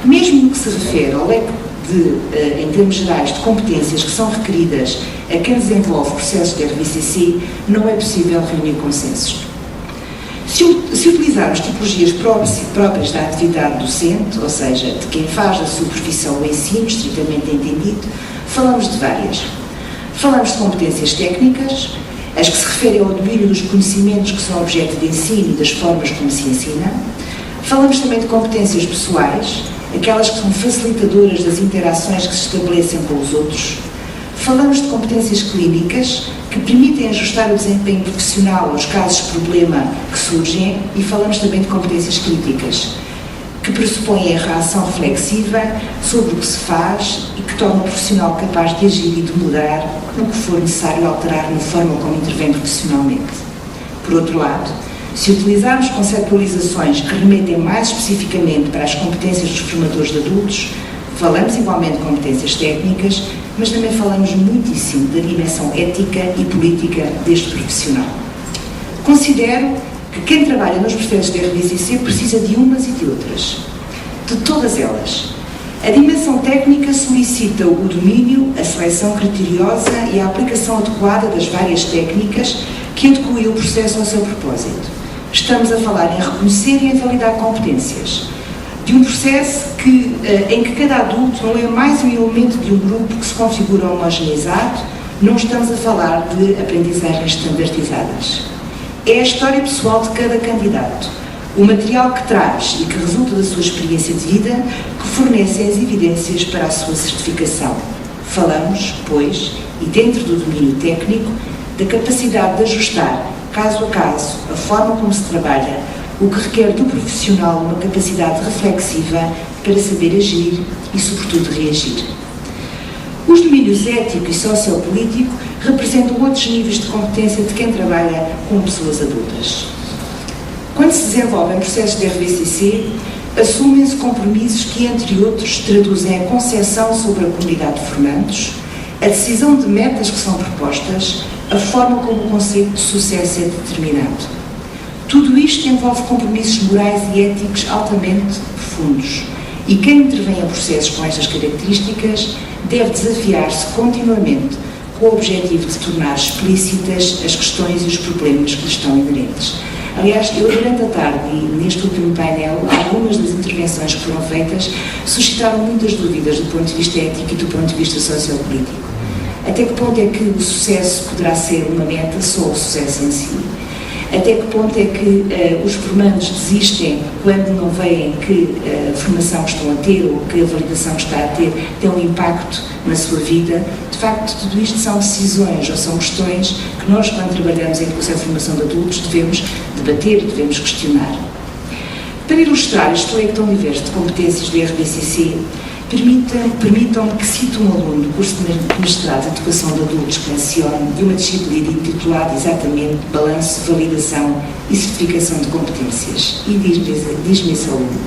Mesmo no que se refere ao leque em termos gerais, de competências que são requeridas a quem desenvolve processos de RBCC, não é possível reunir consensos. Se utilizarmos tipologias próprias da atividade docente, ou seja, de quem faz da sua profissão o ensino, estritamente entendido, falamos de várias. Falamos de competências técnicas, as que se referem ao domínio dos conhecimentos que são objeto de ensino e das formas como se ensina. Falamos também de competências pessoais, aquelas que são facilitadoras das interações que se estabelecem com os outros. Falamos de competências clínicas, que permitem ajustar o desempenho profissional aos casos de problema que surgem, e falamos também de competências críticas, que pressupõem a reação reflexiva sobre o que se faz e que tornam o profissional capaz de agir e de mudar no que for necessário alterar na forma como intervém profissionalmente. Por outro lado, se utilizarmos conceptualizações que remetem mais especificamente para as competências dos formadores de adultos, falamos igualmente de competências técnicas, mas também falamos muitíssimo da dimensão ética e política deste profissional. Considero que quem trabalha nos processos de RBCC precisa de umas e de outras. De todas elas. A dimensão técnica solicita o domínio, a seleção criteriosa e a aplicação adequada das várias técnicas que adequem o processo ao seu propósito. Estamos a falar em reconhecer e em validar competências. De um processo em que cada adulto não é mais um elemento de um grupo que se configura homogeneizado, não estamos a falar de aprendizagens standardizadas. É a história pessoal de cada candidato, o material que traz e que resulta da sua experiência de vida, que fornece as evidências para a sua certificação. Falamos, pois, e dentro do domínio técnico, da capacidade de ajustar, caso a caso, a forma como se trabalha, o que requer do profissional uma capacidade reflexiva para saber agir e, sobretudo, reagir. Os domínios ético e sociopolítico representam outros níveis de competência de quem trabalha com pessoas adultas. Quando se desenvolvem processos de RBCC, assumem-se compromissos que, entre outros, traduzem a concepção sobre a comunidade de formandos, a decisão de metas que são propostas, a forma como o conceito de sucesso é determinado. Tudo isto envolve compromissos morais e éticos altamente profundos, e quem intervém em processos com estas características deve desafiar-se continuamente com o objetivo de tornar explícitas as questões e os problemas que lhe estão inerentes. Aliás, eu durante a tarde e neste último painel, algumas das intervenções que foram feitas suscitaram muitas dúvidas do ponto de vista ético e do ponto de vista sociopolítico. Até que ponto é que o sucesso poderá ser uma meta, só o sucesso em si? Até que ponto é que os formandos desistem quando não veem que a formação que estão a ter ou que a validação que está a ter tem um impacto na sua vida? De facto, tudo isto são decisões ou são questões que nós, quando trabalhamos em curso de formação de adultos, devemos debater, devemos questionar. Para ilustrar este leque tão diverso de competências do RBCC, permitam-me que cite um aluno do curso de mestrado de Educação de Adultos que menciono de uma disciplina intitulada exatamente Balanço, Validação e Certificação de Competências. E diz-me esse aluno: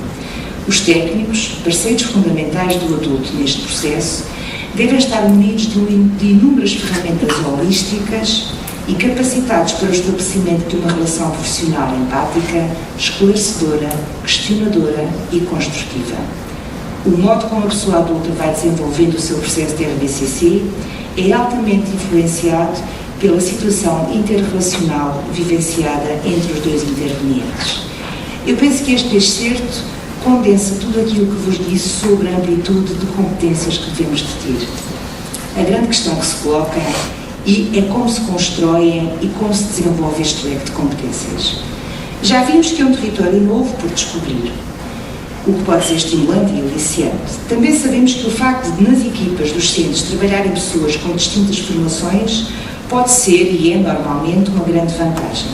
os técnicos, parceiros fundamentais do adulto neste processo, devem estar munidos de inúmeras ferramentas holísticas e capacitados para o estabelecimento de uma relação profissional empática, esclarecedora, questionadora e construtiva. O modo como a pessoa adulta vai desenvolvendo o seu processo de RBCC é altamente influenciado pela situação interrelacional vivenciada entre os dois intervenientes. Eu penso que este excerto condensa tudo aquilo que vos disse sobre a amplitude de competências que devemos de ter. A grande questão que se coloca é como se constroem e como se desenvolve este leque de competências. Já vimos que é um território novo por descobrir, o que pode ser estimulante e aliciante. Também sabemos que o facto de, nas equipas dos centros, trabalharem pessoas com distintas formações pode ser, e é normalmente, uma grande vantagem.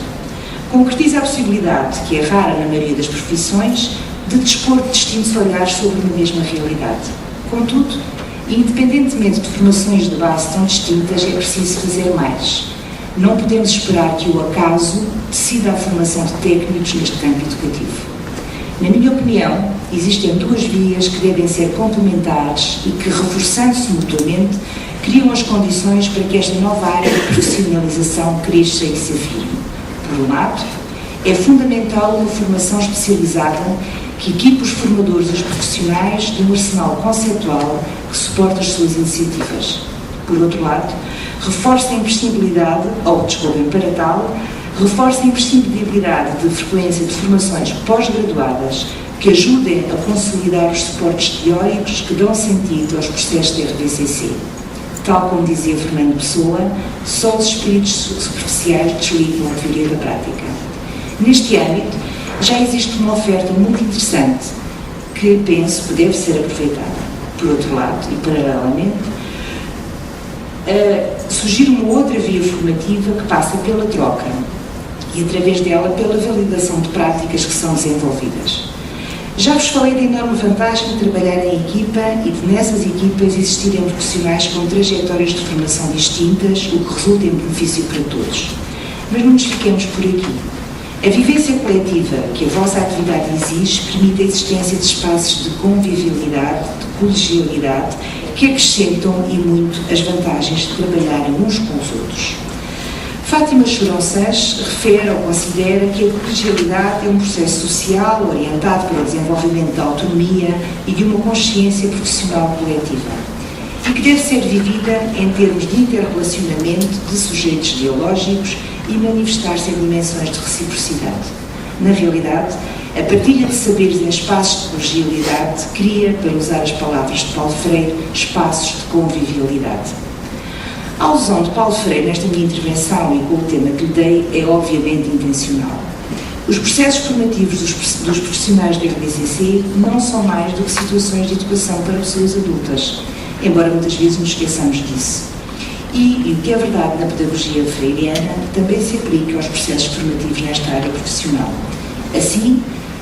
Concretiza a possibilidade, que é rara na maioria das profissões, de dispor de distintos olhares sobre uma mesma realidade. Contudo, independentemente de formações de base tão distintas, é preciso fazer mais. Não podemos esperar que o acaso decida a formação de técnicos neste campo educativo. Na minha opinião, existem duas vias que devem ser complementares e que, reforçando-se mutuamente, criam as condições para que esta nova área de profissionalização cresça e se afirme. Por um lado, é fundamental uma formação especializada que equipe os formadores e os profissionais de um arsenal conceptual que suporte as suas iniciativas. Por outro lado, reforce a imprescindibilidade, ou desculpem para tal, reforce a imprescindibilidade de frequência de formações pós-graduadas que ajudem a consolidar os suportes teóricos que dão sentido aos processos de RVCC. Tal como dizia Fernando Pessoa, só os espíritos superficiais desligam a teoria da prática. Neste âmbito, já existe uma oferta muito interessante que penso que deve ser aproveitada. Por outro lado, e paralelamente, surgir uma outra via formativa que passa pela troca e, através dela, pela validação de práticas que são desenvolvidas. Já vos falei da enorme vantagem de trabalhar em equipa e de nessas equipas existirem profissionais com trajetórias de formação distintas, o que resulta em benefício para todos. Mas não nos fiquemos por aqui. A vivência coletiva que a vossa atividade exige permite a existência de espaços de convivialidade, de colegialidade, que acrescentam e muito as vantagens de trabalharem uns com os outros. Fátima Choronçãs refere ou considera que a colegialidade é um processo social orientado para o desenvolvimento da autonomia e de uma consciência profissional coletiva e que deve ser vivida em termos de interrelacionamento de sujeitos dialógicos e manifestar-se em dimensões de reciprocidade. Na realidade, a partilha de saberes em espaços de colegialidade cria, para usar as palavras de Paulo Freire, espaços de convivialidade. A alusão de Paulo Freire nesta minha intervenção e com o tema que lhe dei é obviamente intencional. Os processos formativos dos profissionais da RVCC não são mais do que situações de educação para pessoas adultas, embora muitas vezes nos esqueçamos disso. E o que é verdade na pedagogia freiriana também se aplica aos processos formativos nesta área profissional. Assim,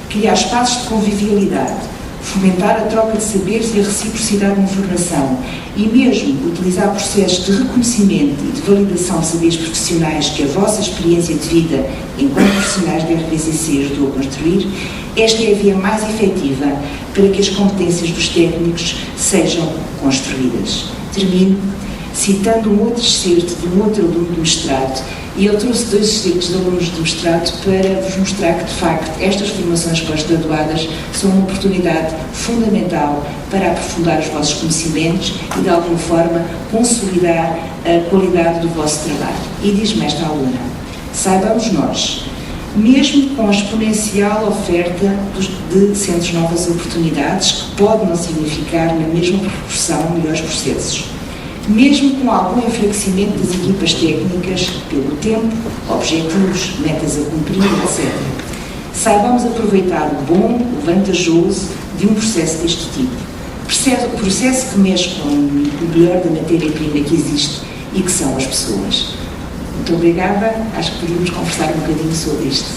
criar espaços de convivialidade, fomentar a troca de saberes e a reciprocidade na formação e mesmo utilizar processos de reconhecimento e de validação de saberes profissionais que a vossa experiência de vida enquanto profissionais da RVCC ajudou a construir, esta é a via mais efetiva para que as competências dos técnicos sejam construídas. Termino citando um outro excerto de um outro aluno do mestrado, e eu trouxe 2 excertos de alunos do mestrado para vos mostrar que, de facto, estas formações pós-graduadas são uma oportunidade fundamental para aprofundar os vossos conhecimentos e, de alguma forma, consolidar a qualidade do vosso trabalho. E diz-me esta aluna: saibamos nós, mesmo com a exponencial oferta de centros novas oportunidades, que pode não significar na mesma proporção melhores processos, mesmo com algum enfraquecimento das equipas técnicas pelo tempo, objetivos, metas a cumprir, etc. Saibamos aproveitar o bom, o vantajoso de um processo deste tipo. Processo que mexe com o melhor da matéria-prima que existe e que são as pessoas. Muito obrigada. Acho que podíamos conversar um bocadinho sobre isto.